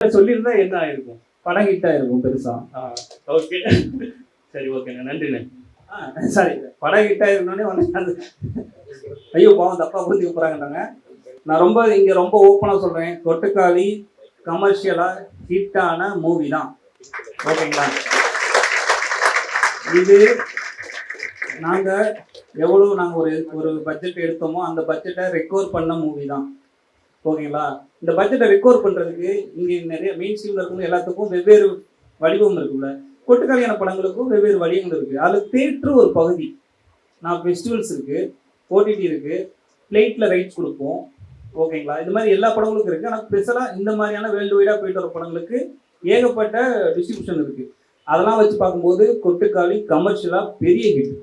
சொல்லியிருந்தா என்ன ஆயிருக்கும்? படம் ஹிட் ஆயிருக்கும் பெருசா. ஓகே, சரி, ஓகேண்ணே, நன்றிண்ணே. சாரி, படம் ஹிட் ஆயிருந்தோடனே வந்து ஐயோ பாவம் தப்பா புரிஞ்சுக்க போறாங்கன்னாங்க. நான் ரொம்ப ஓப்பனா சொல்றேன், கொட்டுக்காளி கமர்ஷியலா ஹிட்டான மூவி தான். ஓகேங்களா? இது நாங்கள் ஒரு பட்ஜெட் எடுத்தோமோ அந்த பட்ஜெட்டை ரெக்கவர் பண்ண மூவி தான். ஓகேங்களா? இந்த பட்ஜெட்டை ரெக்கவர் பண்ணுறதுக்கு இங்கே நிறைய மெயின் ஸ்ட்ரீமில் இருக்கவங்க எல்லாத்துக்கும் வெவ்வேறு வடிவம் இருக்குல்ல. கொட்டுக்காளியான படங்களுக்கும் வெவ்வேறு வடிவங்கள் இருக்குது. அது தேட்ரு ஒரு பகுதி. நான் ஃபெஸ்டிவல்ஸ் இருக்குது, ஓடிடி இருக்குது, ஃப்ளைட்டில் ரைட்ஸ் கொடுப்போம். ஓகேங்களா? இது மாதிரி எல்லா படங்களுக்கும் இருக்குது. ஆனால் ஸ்பெஷலாக இந்த மாதிரியான வேர்ல்டு வைடாக போயிட்டு வர படங்களுக்கு ஏகப்பட்ட டிஸ்ட்ரிபியூஷன் இருக்குது. அதெல்லாம் வச்சு பார்க்கும்போது கொட்டுக்காளி கமர்ஷியலாக பெரிய ஹிட்.